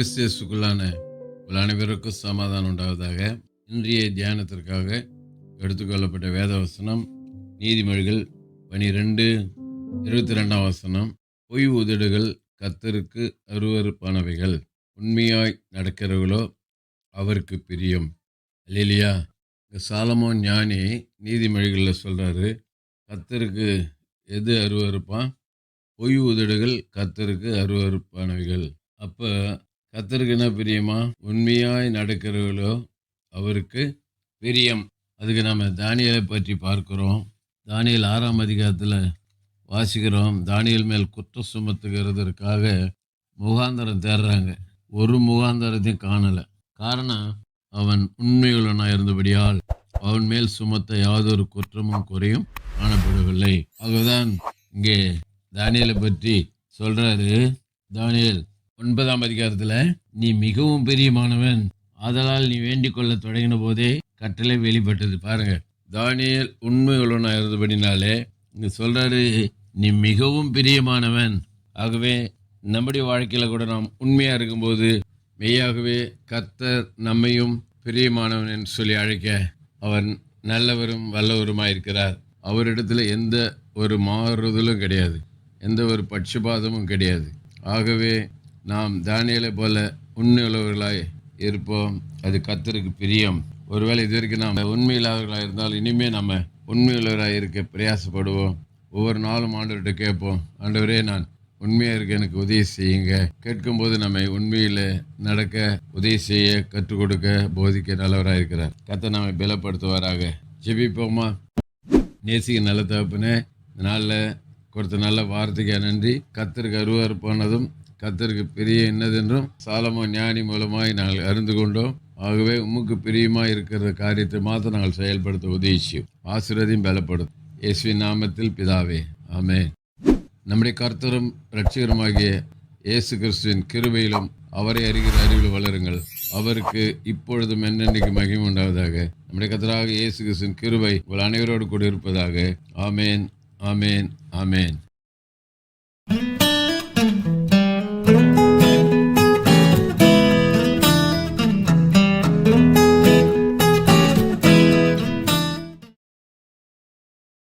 கிறிஸ்தியஸுக்குள்ளான உங்கள் அனைவருக்கும் சமாதானம் உண்டாவதாக. இன்றைய தியானத்திற்காக எடுத்துக்கொள்ளப்பட்ட வேதவசனம் நீதிமொழிகள் 12:22. பொய் உதடுகள் கர்த்தருக்கு அருவருப்பானவைகள், உண்மையாய் நடக்கிறவர்களோ அவருக்கு பிரியம். அல்லேலூயா. இங்க சாலமோன் ஞானி நீதிமொழிகளில் சொல்றாரு, கர்த்தருக்கு எது அருவருப்பான்? பொய் உதடுகள் கர்த்தருக்கு அருவருப்பானவைகள். அப்போ கர்த்தருக்கு என்ன பிரியமா? உண்மையாய் நடக்கிறவர்களோ அவருக்கு பிரியம். அதுக்கு நம்ம தானியேலை பற்றி பார்க்கிறோம். தானியேல் 6ஆம் அதிகாரத்தில் வாசிக்கிறோம். தானியேல் மேல் குற்றம் சுமத்துகிறதற்காக முகாந்தரம் தேடுறாங்க. ஒரு முகாந்தரத்தையும் காணலை. காரணம், அவன் உண்மையுள்ளவனாக இருந்தபடியால் அவன் மேல் சுமத்த யாதொரு குற்றமும் குறையும் காணப்படவில்லை. ஆகதான் இங்கே தானியேலை பற்றி சொல்றாரு. தானியேல் 9ஆம் அதிகாரத்தில், நீ மிகவும் பிரியமானவன், ஆதலால் நீ வேண்டிக் கொள்ள தொடங்கின போதே கட்டளை வெளிப்பட்டது. பாருங்க, தானியேல் உண்மை உள்ளவனாக இருந்தபடினாலே இங்க சொல்றாரு, நீ மிகவும் பிரியமானவன். ஆகவே நம்முடைய வாழ்க்கையில் கூட நாம் உண்மையாக இருக்கும்போது மெய்யாகவே கர்த்தர் நம்மையும் பிரியமானவன் என்று சொல்லி அழைக்க அவர் நல்லவரும் வல்லவருமாக இருக்கிறார். அவரிடத்துல எந்த ஒரு மாறுதலும் கிடையாது, எந்த ஒரு பட்சபாதமும் கிடையாது. ஆகவே நாம் தானியேலை போல உண்மையுள்ளவர்களாய் இருப்போம். அது கர்த்தருக்கு பிரியம். ஒருவேளை இது வரைக்கும் நாம் உண்மையில்லாதவர்களாக இருந்தால் இனிமேல் நம்ம உண்மையுள்ளவராக இருக்க பிரயாசப்படுவோம். ஒவ்வொரு நாளும் ஆண்டவர்கிட்ட கேட்போம், ஆண்டவரே நான் உண்மையாக இருக்க எனக்கு உதவி செய்யுங்க. கேட்கும்போது நம்மை உண்மையில் நடக்க உதவி செய்ய கற்றுக் கொடுக்க போதிக்க நல்லவராக இருக்கிறார். கர்த்தர் நம்மை பலப்படுத்துவாராக. ஜெபிப்போமா. நேசிக்க நல்ல தகப்பனே, இந்த நாளில் கொடுத்த நல்ல வார்த்தைக்கு நன்றி. கர்த்தருக்கு அருவருப்பானதும் கர்த்தருக்கு பிரிய என்னதென்றும் சாலமோன் ஞானி மூலமாய் நாங்கள் அறிந்து கொண்டோம். ஆகவே உமக்கு பிரியமாக இருக்கிற காரியத்தை மாத்திரம் நாங்கள் செயல்படுத்த உதவி செய்யும். ஆசீர்வதியும் பலப்படும். இயேசுவின் நாமத்தில் பிதாவே, ஆமென். நம்முடைய கர்த்தரும் இரட்சகருமாகிய இயேசு கிறிஸ்துவின் கிருபையிலும் அவரை அறிகிற அறிவில் வளருங்கள். அவருக்கு இப்பொழுதும் என்னென்னைக்கு மகிமை உண்டாவதாக. நம்முடைய கர்த்தராகிய இயேசு கிறிஸ்துவின் கிருபை உங்கள் அனைவரோடு கூட இருப்பதாக. ஆமேன், ஆமேன், ஆமேன்.